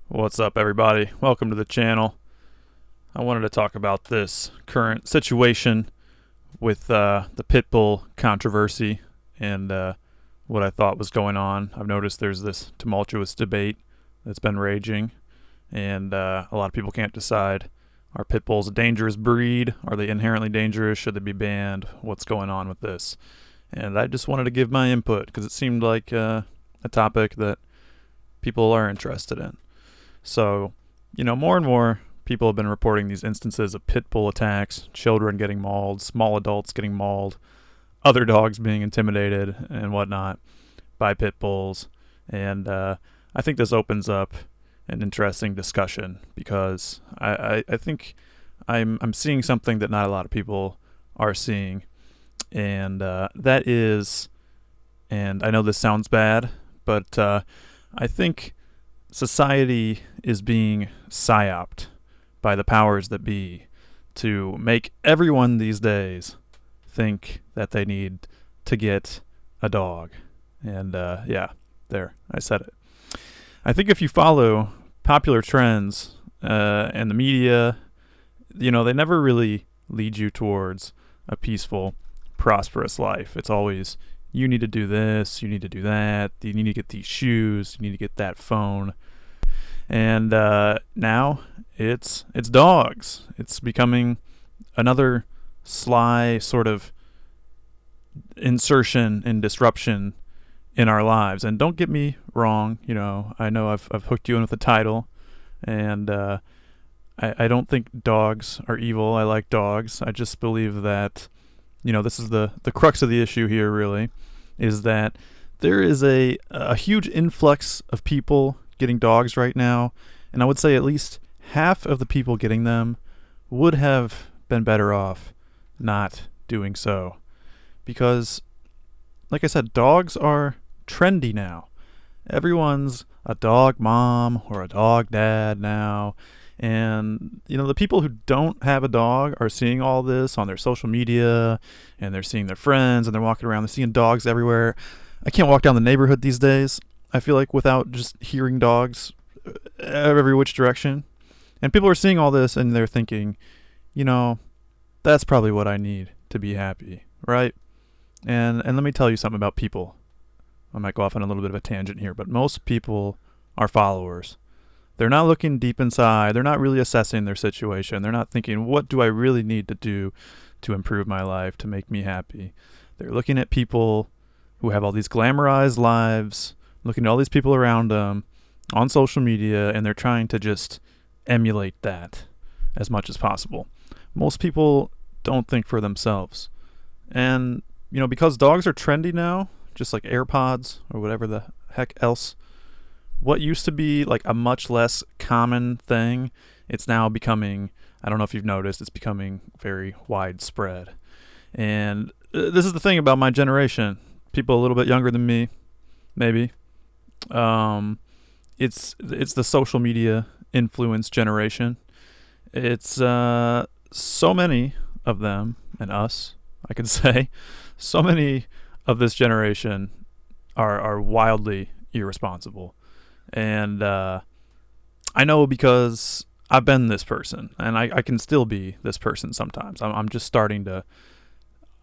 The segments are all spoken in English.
What's up, everybody? Welcome to the channel. I wanted to talk about this current situation with the Pitbull controversy and what I thought was going on. I've noticed there's this tumultuous debate that's been raging, and a lot of people can't decide. Are pit bulls a dangerous breed? Are they inherently dangerous? Should they be banned? What's going on with this? And I just wanted to give my input because it seemed like a topic that people are interested in. So, more and more people have been reporting these instances of pit bull attacks, children getting mauled, small adults getting mauled, other dogs being intimidated and whatnot by pit bulls. And I think this opens up an interesting discussion because I think I'm seeing something that not a lot of people are seeing. And that is, and I know this sounds bad, but I think society is being psyoped by the powers that be to make everyone these days think that they need to get a dog. And yeah, there, I said it. I think if you follow popular trends and the media, they never really lead you towards a peaceful, prosperous life. It's always, you need to do this, you need to do that, you need to get these shoes, you need to get that phone. And now it's dogs. It's becoming another sly sort of insertion and disruption in our lives. And don't get me wrong, I know I've hooked you in with the title, and I don't think dogs are evil. I like dogs. I just believe that, this is the crux of the issue here, really, is that there is a huge influx of people getting dogs right now, and I would say at least half of the people getting them would have been better off not doing so, because, like I said, dogs are trendy now. Everyone's a dog mom or a dog dad now, and the people who don't have a dog are seeing all this on their social media, and they're seeing their friends, and they're walking around, they're seeing dogs everywhere. I can't walk down the neighborhood these days, I feel like, without just hearing dogs every which direction. And people are seeing all this and they're thinking, that's probably what I need to be happy, right? And let me tell you something about people. I might go off on a little bit of a tangent here, but most people are followers. They're not looking deep inside. They're not really assessing their situation. They're not thinking, what do I really need to do to improve my life, to make me happy? They're looking at people who have all these glamorized lives, looking at all these people around them on social media, and they're trying to just emulate that as much as possible. Most people don't think for themselves. And, because dogs are trendy now, just like AirPods or whatever the heck else, what used to be like a much less common thing, it's now becoming, I don't know if you've noticed, it's becoming very widespread. And this is the thing about my generation. People a little bit younger than me, maybe. It's the social media influence generation. It's so many of them, and us, I could say, so many of this generation are wildly irresponsible. And I know because I've been this person, and I can still be this person sometimes. I'm just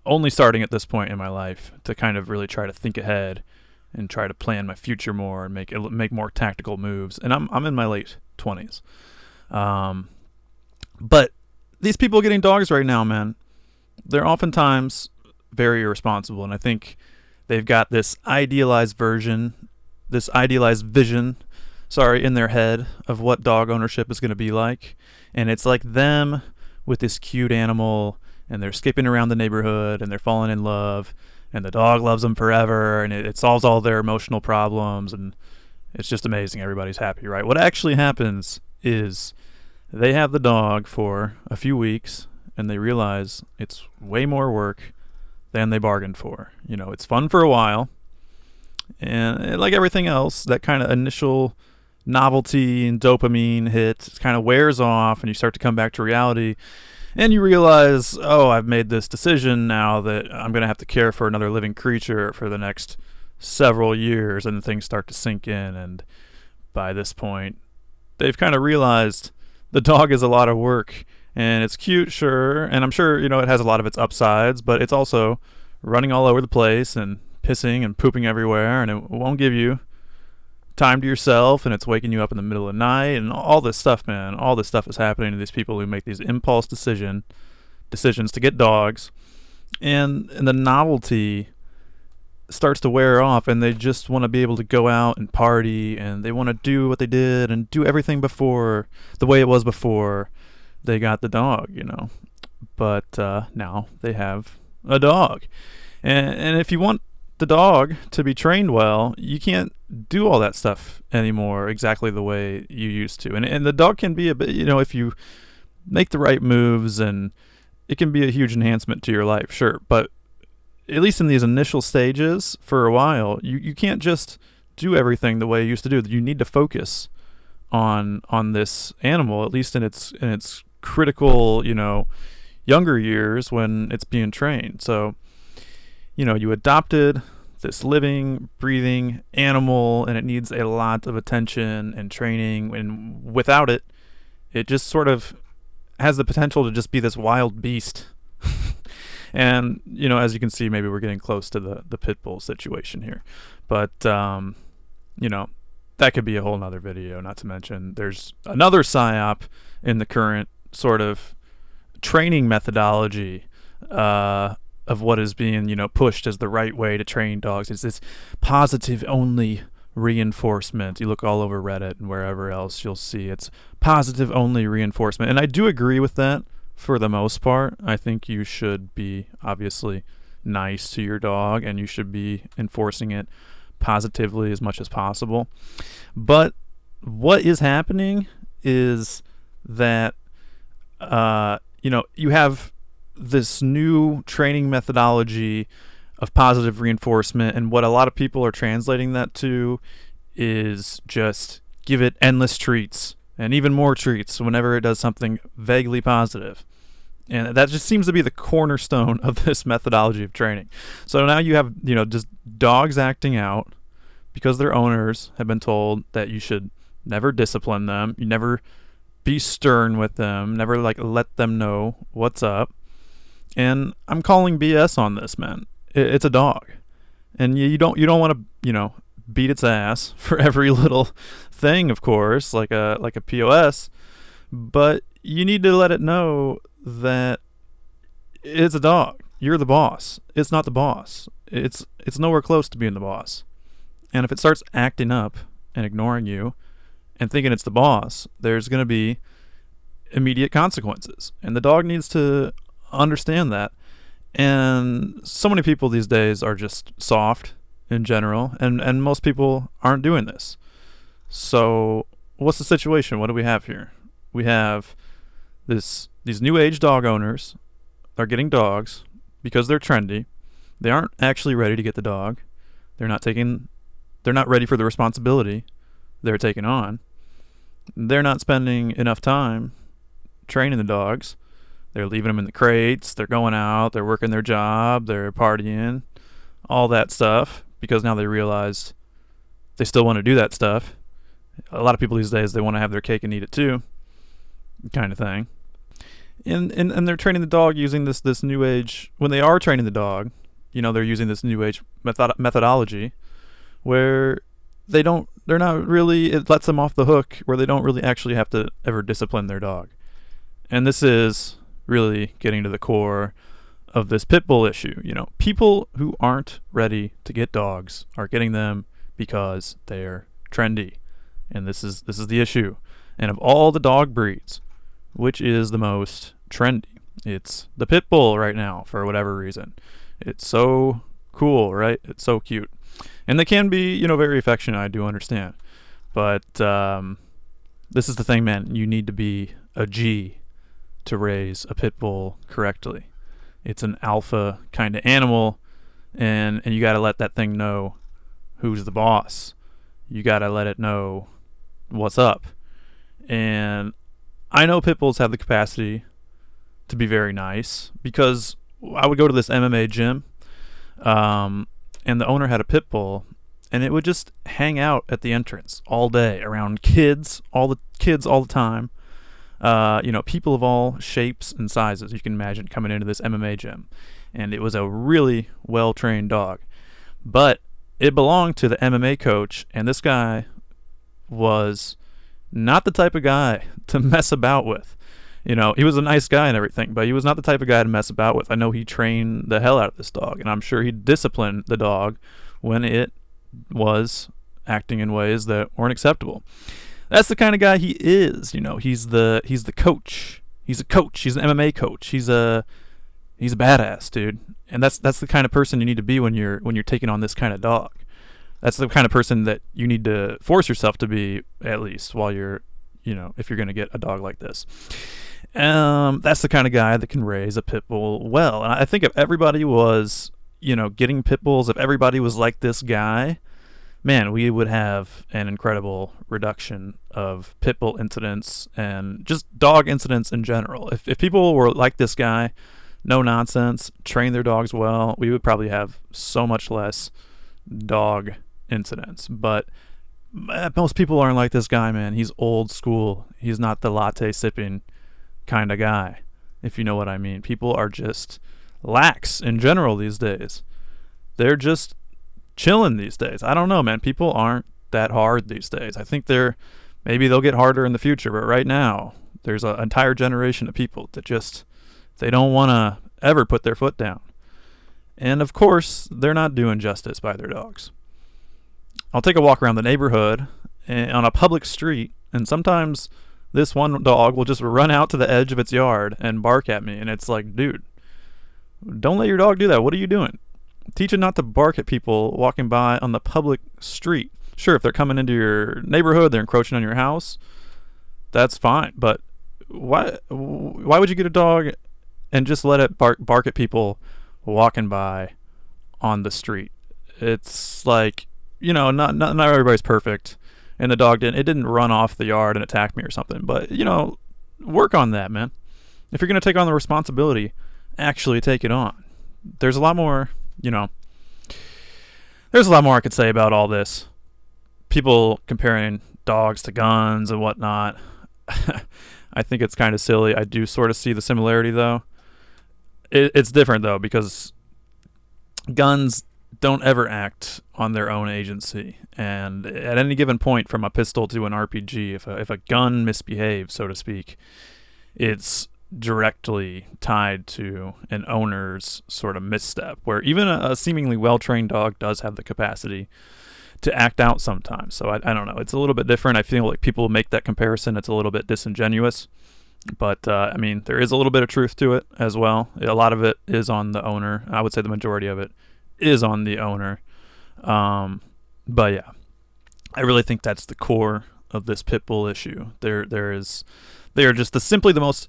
only starting at this point in my life to kind of really try to think ahead and try to plan my future more and make more tactical moves. And I'm in my late 20s. But these people getting dogs right now, man, they're oftentimes very irresponsible. And I think they've got this idealized vision, in their head of what dog ownership is going to be like. And it's like them with this cute animal, and they're skipping around the neighborhood, and they're falling in love, and the dog loves them forever, and it solves all their emotional problems, and it's just amazing. Everybody's happy, right? What actually happens is they have the dog for a few weeks, and they realize it's way more work than they bargained for. It's fun for a while, and like everything else, that kind of initial novelty and dopamine hit kind of wears off, and you start to come back to reality. And you realize, I've made this decision now that I'm going to have to care for another living creature for the next several years, and things start to sink in. And by this point, they've kind of realized the dog is a lot of work, and it's cute, sure, and I'm sure, it has a lot of its upsides, but it's also running all over the place and pissing and pooping everywhere, and it won't give you time to yourself, and it's waking you up in the middle of the night, and all this stuff, man. All this stuff is happening to these people who make these impulse decisions to get dogs, and the novelty starts to wear off, and they just want to be able to go out and party, and they want to do what they did and do everything before the way it was before they got the dog, But now they have a dog, and if you want the dog to be trained well, you can't do all that stuff anymore exactly the way you used to. And the dog can be a bit, if you make the right moves, and it can be a huge enhancement to your life, sure. But at least in these initial stages, for a while, you can't just do everything the way you used to do. You need to focus on this animal, at least in its critical, younger years when it's being trained. So, you adopted this living, breathing animal, and it needs a lot of attention and training, and without it, it just sort of has the potential to just be this wild beast. And, as you can see, maybe we're getting close to the pit bull situation here. But, that could be a whole nother video, not to mention there's another psyop in the current sort of training methodology of what is being, pushed as the right way to train dogs. It's this positive only reinforcement. You look all over Reddit and wherever else, you'll see it's positive only reinforcement. And I do agree with that for the most part. I think you should be obviously nice to your dog, and you should be enforcing it positively as much as possible. But what is happening is that, you have this new training methodology of positive reinforcement, and what a lot of people are translating that to is just give it endless treats and even more treats whenever it does something vaguely positive. And that just seems to be the cornerstone of this methodology of training. So now you have, just dogs acting out because their owners have been told that you should never discipline them, you never be stern with them, never let them know what's up. And I'm calling BS on this, man. It's a dog, and you don't want to beat its ass for every little thing, of course, like a POS. But you need to let it know that it's a dog. You're the boss. It's not the boss. It's nowhere close to being the boss. And if it starts acting up and ignoring you and thinking it's the boss, there's going to be immediate consequences, and the dog needs to understand that. And so many people these days are just soft in general, and most people aren't doing this. So what's the situation? What do we have here? We have these new age dog owners are getting dogs because they're trendy. They aren't actually ready to get the dog. They're not ready for the responsibility they're taking on. They're not spending enough time training the dogs. They're leaving them in the crates. They're going out. They're working their job. They're partying, all that stuff, because now they realize they still want to do that stuff. A lot of people these days, they want to have their cake and eat it too, kind of thing. And they're training the dog using this new age. When they are training the dog, they're using this new age methodology where they're not really, it lets them off the hook, where they don't really actually have to ever discipline their dog. And this is really getting to the core of this pit bull issue. People who aren't ready to get dogs are getting them because they're trendy, and this is the issue. And of all the dog breeds, which is the most trendy? It's the pit bull right now, for whatever reason. It's so cool, right? It's so cute, and they can be, very affectionate. I do understand, but this is the thing, man. You need to be a G to raise a pit bull correctly. It's an alpha kind of animal, and you got to let that thing know who's the boss. You got to let it know what's up. And I know pit bulls have the capacity to be very nice, because I would go to this MMA gym, and the owner had a pit bull, and it would just hang out at the entrance all day around kids, all the time. People of all shapes and sizes you can imagine coming into this MMA gym. And it was a really well-trained dog. But it belonged to the MMA coach, and this guy was not the type of guy to mess about with. He was a nice guy and everything, but he was not the type of guy to mess about with. I know he trained the hell out of this dog, and I'm sure he disciplined the dog when it was acting in ways that weren't acceptable. That's the kind of guy he is. He's the coach. He's a coach. He's an MMA coach. He's a badass, dude. And that's the kind of person you need to be when you're taking on this kind of dog. That's the kind of person that you need to force yourself to be, at least while you're, if you're going to get a dog like this. That's the kind of guy that can raise a pit bull well. And I think if everybody was, getting pit bulls, if everybody was like this guy, man, we would have an incredible reduction of pit bull incidents and just dog incidents in general. If people were like this guy, no nonsense, train their dogs well, we would probably have so much less dog incidents. But most people aren't like this guy, man. He's old school. He's not the latte sipping kind of guy, if you know what I mean. People are just lax in general these days. They're just chilling these days. I don't know, man. People aren't that hard these days. I think maybe they'll get harder in the future, but right now there's an entire generation of people that just, they don't want to ever put their foot down. And of course, they're not doing justice by their dogs. I'll take a walk around the neighborhood on a public street, and sometimes this one dog will just run out to the edge of its yard and bark at me, and it's like, dude, don't let your dog do that. What are you doing? Teach it not to bark at people walking by on the public street. Sure, if they're coming into your neighborhood, they're encroaching on your house, that's fine. But why would you get a dog and just let it bark at people walking by on the street? It's like, not everybody's perfect, and the dog didn't run off the yard and attack me or something. But work on that, man. If you're gonna take on the responsibility, actually take it on. There's a lot more I could say about all this. People comparing dogs to guns and whatnot. I think it's kind of silly. I do sort of see the similarity, though. It's different, though, because guns don't ever act on their own agency. And at any given point, from a pistol to an RPG, if a gun misbehaves, so to speak, it's directly tied to an owner's sort of misstep, where even a seemingly well-trained dog does have the capacity to act out sometimes. So I don't know. It's a little bit different. I feel like people make that comparison. It's a little bit disingenuous. But, there is a little bit of truth to it as well. A lot of it is on the owner. I would say the majority of it is on the owner. But, yeah, I really think that's the core of this pit bull issue. They are just simply the most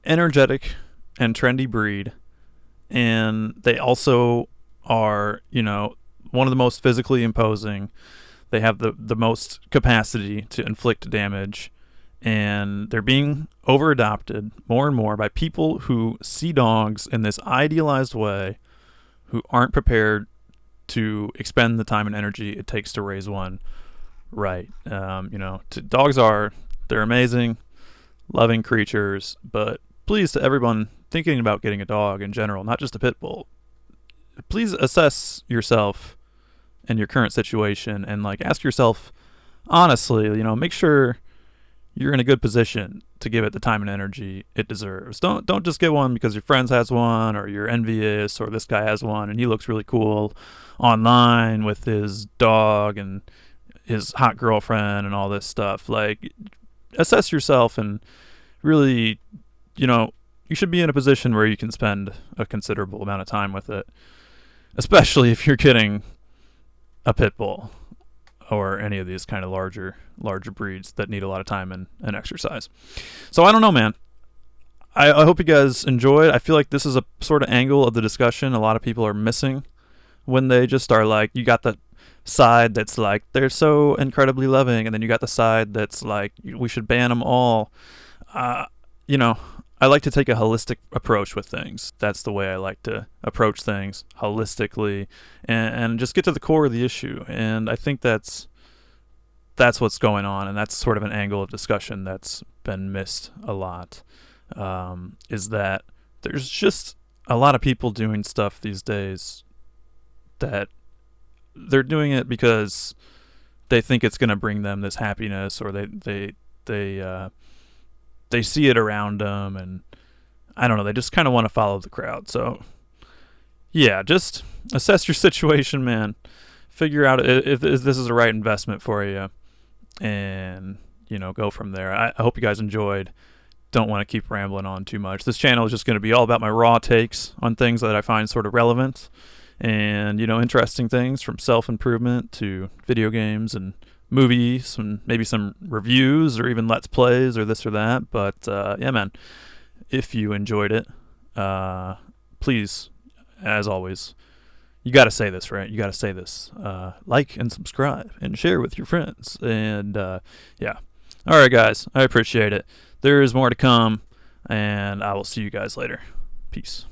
energetic and trendy breed, and they also are, one of the most physically imposing. They have the most capacity to inflict damage, and they're being over-adopted more and more by people who see dogs in this idealized way, who aren't prepared to expend the time and energy it takes to raise one right. Dogs they're amazing, loving creatures, but please, to everyone thinking about getting a dog in general, not just a pit bull, please assess yourself and your current situation and ask yourself honestly, make sure you're in a good position to give it the time and energy it deserves. Don't just get one because your friend has one, or you're envious, or this guy has one and he looks really cool online with his dog and his hot girlfriend and all this stuff. Assess yourself and really, you should be in a position where you can spend a considerable amount of time with it, especially if you're getting a pit bull or any of these kind of larger breeds that need a lot of time and exercise. So I don't know, man. I hope you guys enjoyed. I feel like this is a sort of angle of the discussion a lot of people are missing when they just are you got the side that's they're so incredibly loving, and then you got the side that's we should ban them all. I like to take a holistic approach with things. That's the way I like to approach things, holistically, and just get to the core of the issue. And I think that's what's going on, and that's sort of an angle of discussion that's been missed a lot. Is that there's just a lot of people doing stuff these days that they're doing it because they think it's going to bring them this happiness, or they see it around them, and I don't know, they just kind of want to follow the crowd. So yeah, just assess your situation, man. Figure out if this is the right investment for you, and go from there. I hope you guys enjoyed. Don't want to keep rambling on too much. This channel is just going to be all about my raw takes on things that I find sort of relevant, and interesting things, from self-improvement to video games and movies, and maybe some reviews or even let's plays or this or that. But yeah, man, if you enjoyed it, please, as always, you got to say this, right? You got to say this. Like and subscribe and share with your friends. And yeah. All right, guys. I appreciate it. There is more to come, and I will see you guys later. Peace.